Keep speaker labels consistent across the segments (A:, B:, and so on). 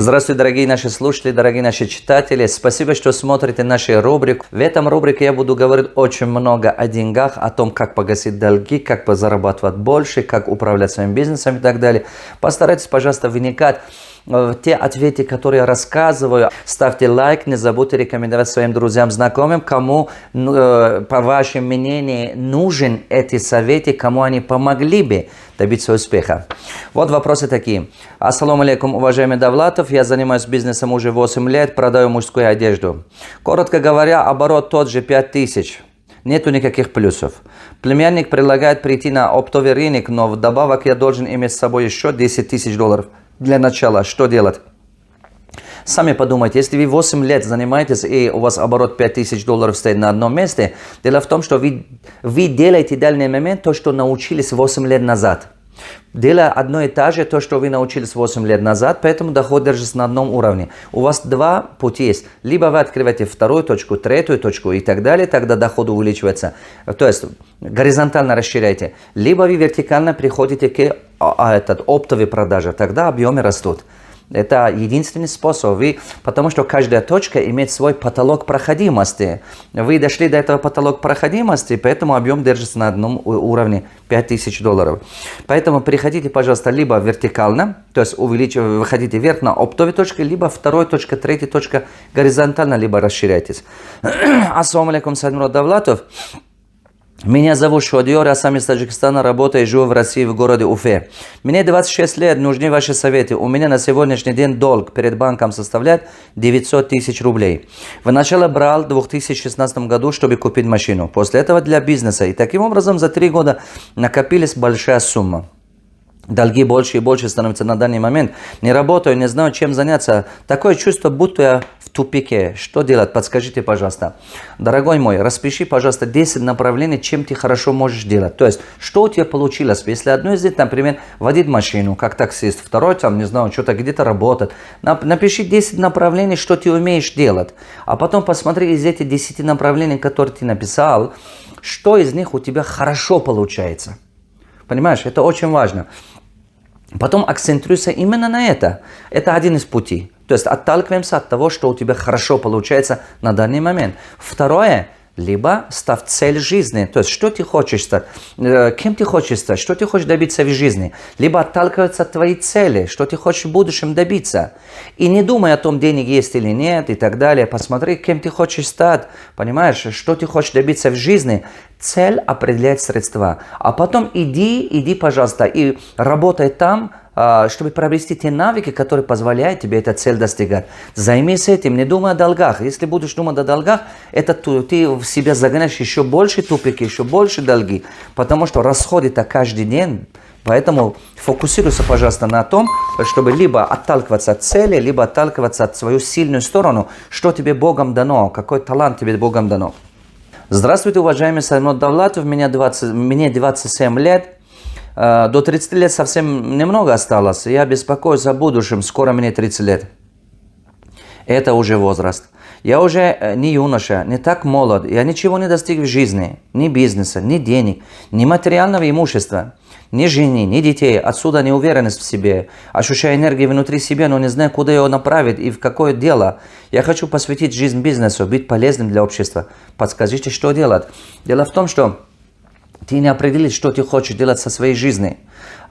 A: Здравствуйте, дорогие наши слушатели, дорогие наши читатели. Спасибо, что смотрите нашу рубрику. В этом рубрике я буду говорить очень много о деньгах, о том, как погасить долги, как зарабатывать больше, как управлять своим бизнесом и так далее. Постарайтесь, пожалуйста, вникать в те ответы, которые я рассказываю. Ставьте лайк, не забудьте рекомендовать своим друзьям, знакомым, кому, по вашему мнению, нужен эти советы, кому они помогли бы добиться успеха. Вот вопросы такие. Ассаламу алейкум, уважаемый Давлатов. Я занимаюсь бизнесом уже 8 лет, продаю мужскую одежду. Коротко говоря, оборот тот же 5000. Нету никаких плюсов. Племянник предлагает прийти на оптовый рынок, но вдобавок я должен иметь с собой еще 10 тысяч долларов. Для начала, что делать? Сами подумайте, если вы 8 лет занимаетесь и у вас оборот 5000 долларов стоит на одном месте, дело в том, что вы делаете в данный момент то, что научились 8 лет назад. Делая одно и то же, то, что вы научились 8 лет назад, поэтому доход держится на одном уровне. У вас два пути есть. Либо вы открываете вторую точку, третью точку и так далее, тогда доход увеличивается. То есть горизонтально расширяете. Либо вы вертикально приходите к оптовой продаже, тогда объемы растут. Это единственный способ, потому что каждая точка имеет свой потолок проходимости. Вы дошли до этого потолка проходимости, поэтому объем держится на одном уровне 5000 долларов. Поэтому переходите, пожалуйста, либо вертикально, то есть выходите вверх на оптовой точке, либо второй точка, третья точка горизонтально, либо расширяйтесь. Ассаламу алейкум, Садмурод Давлатов. Меня зовут Шодиор, я сам из Таджикистана, работаю и живу в России, в городе Уфе. Мне 26 лет, нужны ваши советы. У меня на сегодняшний день долг перед банком составляет 900 тысяч рублей. Вначале брал в 2016 году, чтобы купить машину. После этого для бизнеса. И таким образом за 3 года накопилась большая сумма. Долги больше и больше становятся на данный момент. Не работаю, не знаю, чем заняться. Такое чувство, будто я в тупике. Что делать? Подскажите, пожалуйста. Дорогой мой, распиши, пожалуйста, 10 направлений, чем ты хорошо можешь делать. То есть, что у тебя получилось? Если одно из них, например, водить машину, как таксист. Второй, там, не знаю, что-то где-то работать. Напиши 10 направлений, что ты умеешь делать. А потом посмотри из этих 10 направлений, которые ты написал, что из них у тебя хорошо получается. Понимаешь, это очень важно. Потом акцентируйся именно на это. Это один из путей. То есть отталкиваемся от того, что у тебя хорошо получается на данный момент. Второе, либо ставь цель жизни. То есть, что ты хочешь стать, кем ты хочешь стать, что ты хочешь добиться в жизни. Либо отталкиваться от твоей цели, что ты хочешь в будущем добиться. И не думай о том, денег есть или нет и так далее. Посмотри, кем ты хочешь стать, понимаешь, что ты хочешь добиться в жизни. Цель определяет средства. А потом иди, пожалуйста, и работай там, чтобы приобрести те навыки, которые позволяют тебе эту цель достигать. Займись этим, не думай о долгах. Если будешь думать о долгах, это ты в себя загоняешь еще больше тупики, еще больше долги. Потому что расходы-то каждый день. Поэтому фокусируйся, пожалуйста, на том, чтобы либо отталкиваться от цели, либо отталкиваться от свою сильную сторону, что тебе Богом дано, какой талант тебе Богом дано. Здравствуйте, уважаемый Садмурод Давлатов, мне 27 лет. До 30 лет совсем немного осталось. Я беспокоюсь о будущем. Скоро мне 30 лет. Это уже возраст. Я уже не юноша, не так молод. Я ничего не достиг в жизни. Ни бизнеса, ни денег, ни материального имущества. Ни жены, ни детей. Отсюда неуверенность в себе. Ощущаю энергию внутри себя, но не знаю, куда ее направить и в какое дело. Я хочу посвятить жизнь бизнесу, быть полезным для общества. Подскажите, что делать? Дело в том, что ты не определишь, что ты хочешь делать со своей жизнью.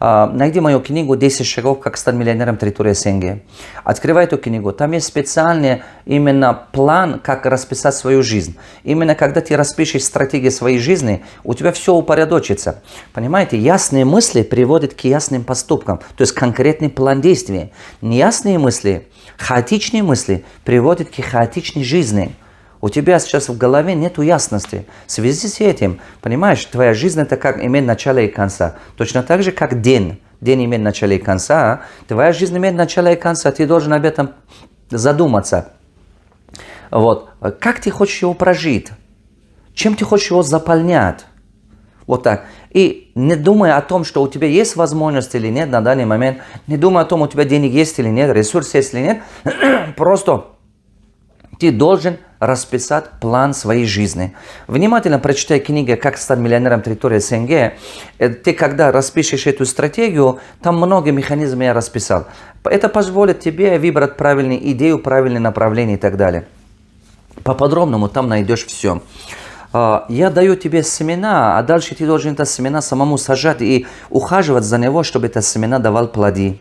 A: Найди мою книгу «10 шагов, как стать миллионером территории СНГ». Открывай эту книгу. Там есть специальный именно план, как расписать свою жизнь. Именно когда ты распишешь стратегию своей жизни, у тебя все упорядочится. Понимаете, ясные мысли приводят к ясным поступкам. То есть конкретный план действий. Неясные мысли, хаотичные мысли приводят к хаотичной жизни. У тебя сейчас в голове нету ясности. В связи с этим, понимаешь, твоя жизнь это как имеет начало и конца. Точно так же, как день. День имеет начало и конца. Твоя жизнь имеет начало и конца. Ты должен об этом задуматься. Вот. Как ты хочешь его прожить? Чем ты хочешь его заполнять? Вот так. И не думай о том, что у тебя есть возможность или нет на данный момент. Не думай о том, у тебя денег есть или нет, ресурс есть или нет. Просто ты должен расписать план своей жизни. Внимательно прочитай книгу «Как стать миллионером территории СНГ». Ты, когда распишешь эту стратегию, там много механизмов я расписал. Это позволит тебе выбрать правильную идею, правильное направление и так далее. По-подробному там найдешь все. Я даю тебе семена, а дальше ты должен это семена самому сажать и ухаживать за него, чтобы это семена давал плоды.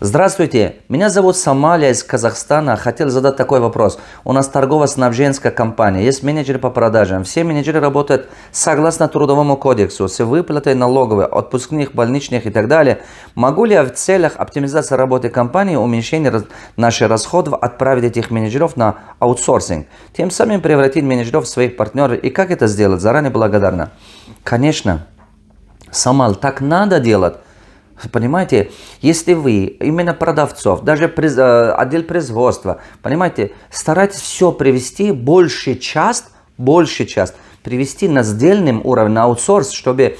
A: Здравствуйте, меня зовут Самалия из Казахстана. Хотел задать такой вопрос. У нас торгово-снабженская компания, есть менеджеры по продажам. Все менеджеры работают согласно Трудовому кодексу, с выплатой налоговой, отпускных, больничных и так далее. Могу ли я в целях оптимизации работы компании, уменьшения наших расходов отправить этих менеджеров на аутсорсинг, тем самым превратить менеджеров в своих партнеров? И как это сделать? Заранее благодарна. Конечно, Самал, так надо делать. Понимаете, если вы именно продавцов, даже отдел производства, понимаете, старайтесь все привести, большую часть привести на сдельным уровне, на аутсорс, чтобы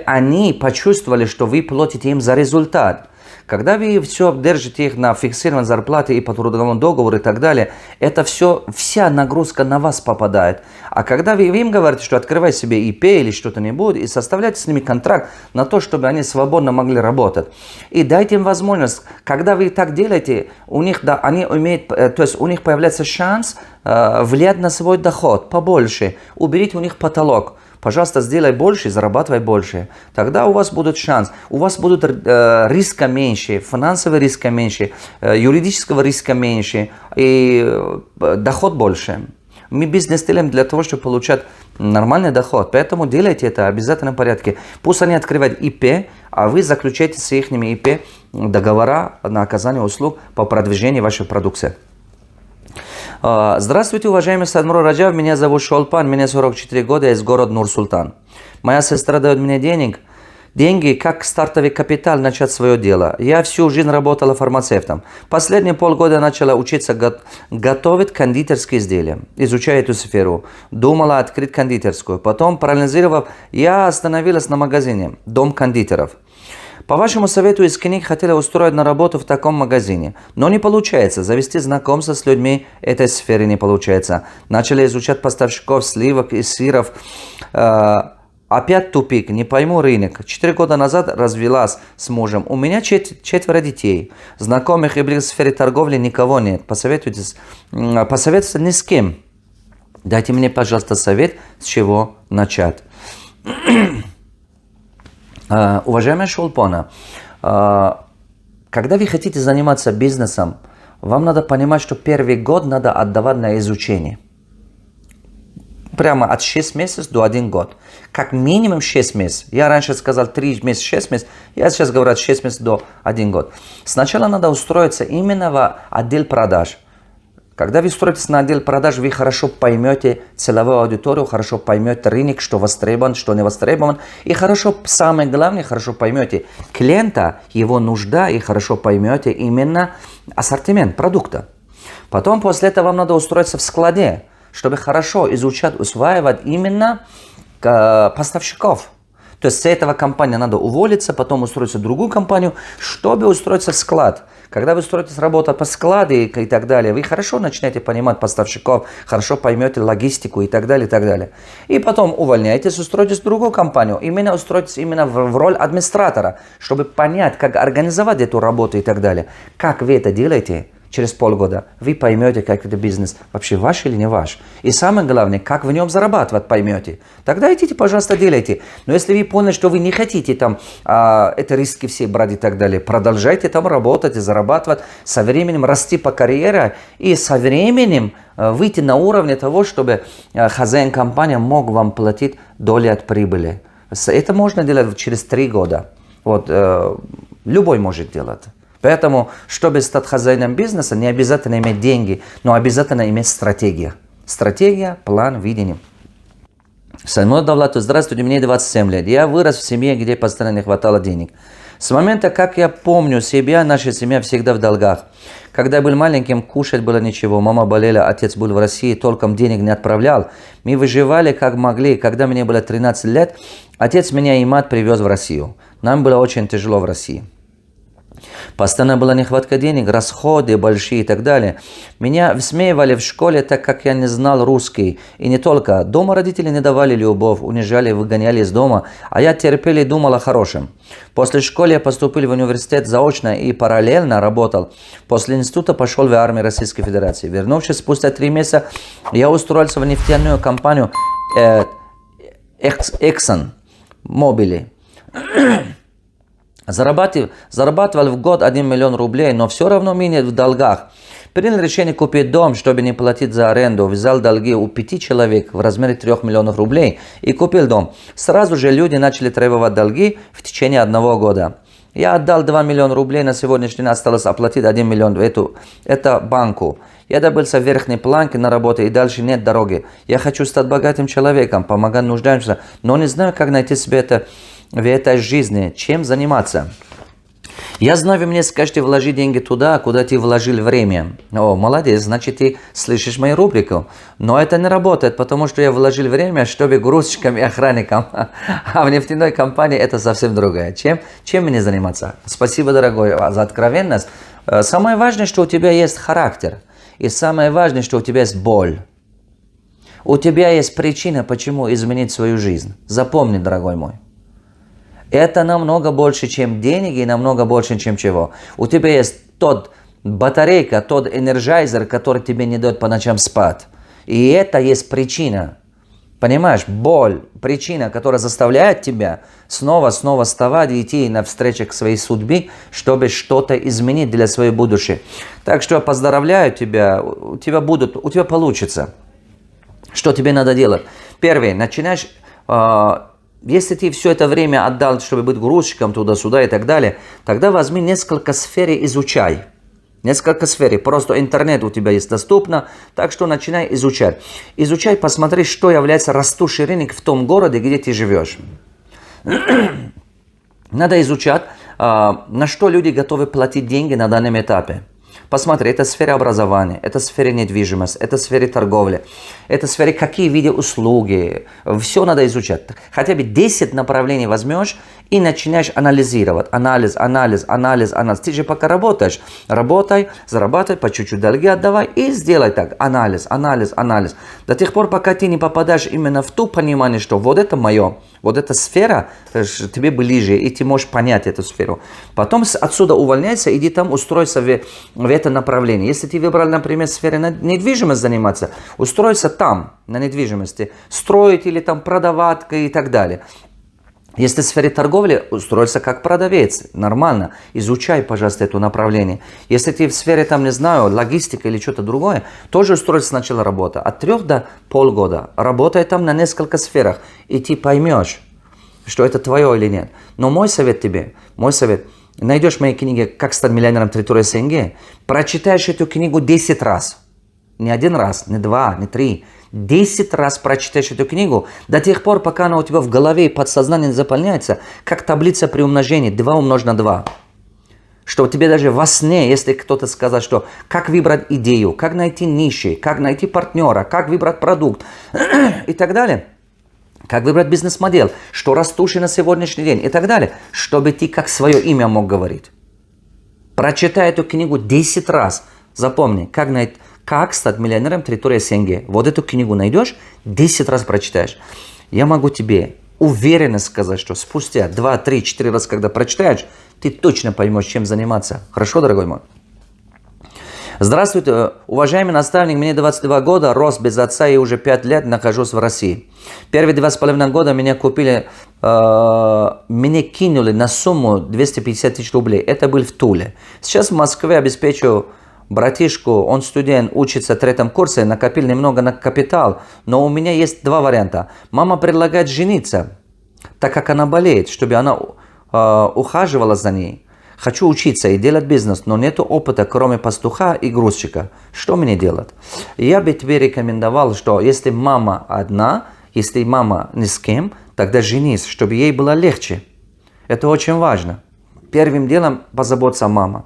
A: они почувствовали, что вы платите им за результат. Когда вы все держите их на фиксированной зарплате и по трудовому договору и так далее, это все, вся нагрузка на вас попадает. А когда вы им говорите, что открывай себе ИП или что-то-нибудь и составляйте с ними контракт на то, чтобы они свободно могли работать. И дайте им возможность, когда вы так делаете, у них, да, они умеют, то есть у них появляется шанс влиять на свой доход побольше, уберите у них потолок. Пожалуйста, сделай больше, зарабатывай больше. Тогда у вас будет шанс. У вас будут риска меньше, финансового риска меньше, юридического риска меньше и доход больше. Мы бизнес делаем для того, чтобы получать нормальный доход. Поэтому делайте это в обязательном порядке. Пусть они открывают ИП, а вы заключаете с их ИП договора на оказание услуг по продвижению вашей продукции. Здравствуйте, уважаемый Садмур Раджав, меня зовут Шолпан, мне 44 года, из города Нур-Султан. Моя сестра дает мне деньги, как стартовый капитал начать свое дело. Я всю жизнь работала фармацевтом. Последние полгода начала учиться готовить кондитерские изделия. Изучая эту сферу. Думала открыть кондитерскую. Потом, проанализировав, я остановилась на магазине «Дом кондитеров». По вашему совету из книг хотела устроить на работу в таком магазине, но не получается. Завести знакомство с людьми этой сферы не получается. Начали изучать поставщиков сливок и сыров. Опять тупик, не пойму рынок. 4 года назад развелась с мужем. У меня 4 детей. Знакомых и в сфере торговли никого нет. Посоветуйтесь ни с кем. Дайте мне, пожалуйста, совет, с чего начать. Уважаемая Шолпона, когда вы хотите заниматься бизнесом, вам надо понимать, что первый год надо отдавать на изучение. Прямо от 6 месяцев до 1 год. Как минимум 6 месяцев. Я раньше сказал 3 месяца, 6 месяцев. Я сейчас говорю от 6 месяцев до 1 год. Сначала надо устроиться именно в отдел продаж. Когда вы строитесь на отдел продаж, вы хорошо поймете целевую аудиторию, хорошо поймете рынок, что востребован, что не востребован. И хорошо, самое главное, хорошо поймете клиента, его нужда, и хорошо поймете именно ассортимент продукта. Потом после этого вам надо устроиться в складе, чтобы хорошо изучать, усваивать именно поставщиков. То есть с этого компании надо уволиться, потом устроиться в другую компанию, чтобы устроиться в склад. Когда вы строитесь работу по складу и так далее, вы хорошо начинаете понимать поставщиков, хорошо поймете логистику и так далее, и так далее. И потом увольняетесь, устроитесь в другую компанию, именно устроитесь именно в роль администратора, чтобы понять, как организовать эту работу и так далее. Как вы это делаете? Через полгода вы поймете, как это бизнес вообще ваш или не ваш. И самое главное, как в нем зарабатывать, поймете. Тогда идите, пожалуйста, делайте. Но если вы поняли, что вы не хотите там это риски все брать и так далее, продолжайте там работать и зарабатывать, со временем расти по карьере и со временем выйти на уровень того, чтобы хозяин компании мог вам платить долю от прибыли. Это можно делать через 3 года. Вот, любой может делать. Поэтому, чтобы стать хозяином бизнеса, не обязательно иметь деньги, но обязательно иметь стратегию. Стратегия, план, видение. Саймур Давлату, здравствуйте, мне 27 лет. Я вырос в семье, где постоянно не хватало денег. С момента, как я помню себя, наша семья всегда в долгах. Когда я был маленьким, кушать было ничего. Мама болела, отец был в России, толком денег не отправлял. Мы выживали как могли. Когда мне было 13 лет, отец меня и мать привез в Россию. Нам было очень тяжело в России. Постоянно была нехватка денег, расходы большие и так далее. Меня высмеивали в школе, так как я не знал русский. И не только. Дома родители не давали любовь, унижали, выгоняли из дома. А я терпел и думал о хорошем. После школы я поступил в университет заочно и параллельно работал. После института пошел в армию Российской Федерации. Вернувшись спустя 3 месяца, я устроился в нефтяную компанию Exxon Mobil. Зарабатывал в год 1 миллион рублей, но все равно меня в долгах. Принял решение купить дом, чтобы не платить за аренду. Взял долги у 5 человек в размере 3 миллионов рублей и купил дом. Сразу же люди начали требовать долги в течение 1 года. Я отдал 2 миллиона рублей, на сегодняшний день осталось оплатить 1 миллион это банку. Я добился верхней планки на работе и дальше нет дороги. Я хочу стать богатым человеком, помогать нуждающимся, но не знаю, как найти себе в этой жизни, чем заниматься. Я знаю, вы мне скажете, вложи деньги туда, куда ты вложил время. О, молодец, значит, ты слышишь мою рубрику. Но это не работает, потому что я вложил время, чтобы грузчикам и охранникам. А в нефтяной компании это совсем другое. Чем мне заниматься? Спасибо, дорогой, за откровенность. Самое важное, что у тебя есть характер. И самое важное, что у тебя есть боль. У тебя есть причина, почему изменить свою жизнь. Запомни, дорогой мой. Это намного больше, чем деньги, и намного больше, чем чего. У тебя есть тот батарейка, тот энерджайзер, который тебе не дает по ночам спать. И это есть причина. Понимаешь? Боль, причина, которая заставляет тебя снова вставать и идти навстречу к своей судьбе, чтобы что-то изменить для своей будущей. Так что я поздравляю тебя, у тебя получится. Что тебе надо делать? Первое, начинаешь... Если ты все это время отдал, чтобы быть грузчиком туда-сюда и так далее, тогда возьми несколько сфер и изучай. Несколько сфер. Просто интернет у тебя есть доступно, так что начинай изучать. Изучай, посмотри, что является растущий рынок в том городе, где ты живешь. Надо изучать, на что люди готовы платить деньги на данном этапе. Посмотри, это сфера образования, это сфера недвижимости, это сфера торговли, это сфера какие виды услуги. Все надо изучать. Хотя бы 10 направлений возьмешь и начинаешь анализировать. Анализ. Ты же пока работаешь. Работай, зарабатывай, по чуть-чуть долги отдавай и сделай так. Анализ. До тех пор, пока ты не попадаешь именно в то понимание, что вот это мое, вот эта сфера тебе ближе, и ты можешь понять эту сферу. Потом отсюда увольняйся, иди там устройся в это направление. Если ты выбрал, например, сферу недвижимости заниматься, устройся там, на недвижимости, строить или там продавать и так далее. Если в сфере торговли, устройся как продавец, нормально, изучай, пожалуйста, это направление. Если ты в сфере, там, не знаю, логистика или что-то другое, тоже устройся сначала работа. От 3 до полгода работай там на несколько сферах, и ты поймешь, что это твое или нет. Но мой совет тебе, найдешь в моей книге «Как стать миллионером территории СНГ», прочитаешь эту книгу 10 раз. Не 1 раз, не 2, не 3. 10 раз прочитаешь эту книгу, до тех пор, пока она у тебя в голове и подсознании заполняется, как таблица при умножении 2 умножить на 2. Что тебе даже во сне, если кто-то сказал, что как выбрать идею, как найти ниши, как найти партнера, как выбрать продукт и так далее, как выбрать бизнес-модель, что растущий на сегодняшний день и так далее, чтобы ты как свое имя мог говорить. Прочитай эту книгу 10 раз. Запомни, как стать миллионером территории СНГ. Вот эту книгу найдешь, 10 раз прочитаешь. Я могу тебе уверенно сказать, что спустя 2, 3, 4 раза, когда прочитаешь, ты точно поймешь, чем заниматься. Хорошо, дорогой мой? Здравствуйте, уважаемый наставник, мне 22 года, рос без отца и уже 5 лет нахожусь в России. Первые 2,5 года меня кинули на сумму 250 тысяч рублей. Это был в Туле. Сейчас в Москве обеспечу братишку, он студент, учится в 3 курсе, накопил немного на капитал, но у меня есть 2 варианта. Мама предлагает жениться, так как она болеет, чтобы она ухаживала за ней. Хочу учиться и делать бизнес, но нет опыта, кроме пастуха и грузчика. Что мне делать? Я бы тебе рекомендовал, что если мама одна, если мама ни с кем, тогда женись, чтобы ей было легче. Это очень важно. Первым делом позаботься мама.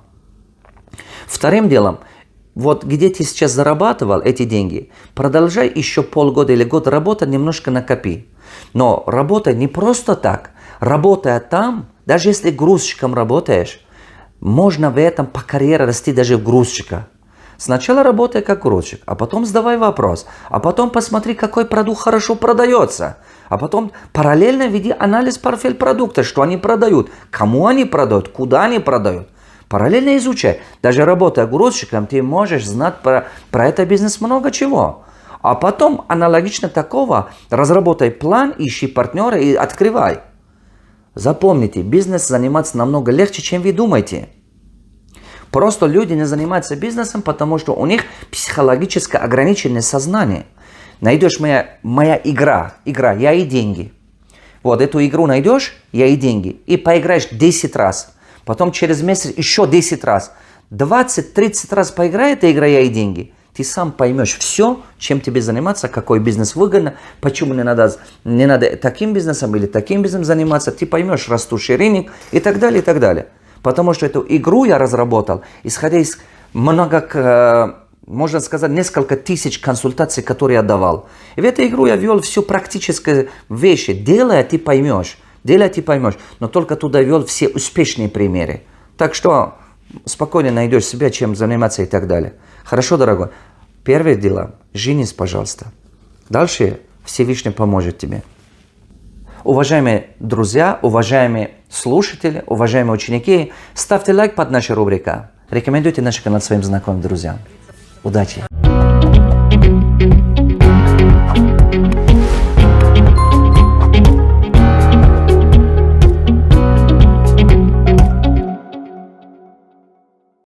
A: Вторым делом, вот где ты сейчас зарабатывал эти деньги, продолжай еще полгода или год работать, немножко накопи. Но работай не просто так. Работая там, даже если грузчиком работаешь, Можно в этом по карьере расти даже в грузчика. Сначала работай как грузчик, а потом задавай вопрос, а потом посмотри, какой продукт хорошо продается. А потом параллельно веди анализ портфель продукта, что они продают, кому они продают, куда они продают. Параллельно изучай. Даже работая грузчиком, ты можешь знать про этот бизнес много чего. А потом аналогично такого разработай план, ищи партнера и открывай. Запомните, бизнес заниматься намного легче, чем вы думаете. Просто люди не занимаются бизнесом, потому что у них психологически ограниченное сознание. Найдешь моя игра, я и деньги. Вот эту игру найдешь, я и деньги, и поиграешь 10 раз. Потом через месяц еще 10 раз. 20-30 раз поиграй, эта игра, я и деньги. Ты сам поймешь все, чем тебе заниматься, какой бизнес выгодно, почему не надо таким бизнесом или таким бизнесом заниматься. Ты поймешь растущий рынок и так далее, и так далее. Потому что эту игру я разработал, исходя из можно сказать, несколько тысяч консультаций, которые я давал. И в эту игру я ввел все практические вещи. Делая, ты поймешь. Но только туда ввел все успешные примеры. Так что спокойно найдешь себя, чем заниматься и так далее. Хорошо, дорогой? Первое дело, женись, пожалуйста. Дальше Всевышний поможет тебе. Уважаемые друзья, уважаемые слушатели, уважаемые ученики, ставьте лайк под нашей рубрикой. Рекомендуйте наш канал своим знакомым друзьям. Удачи!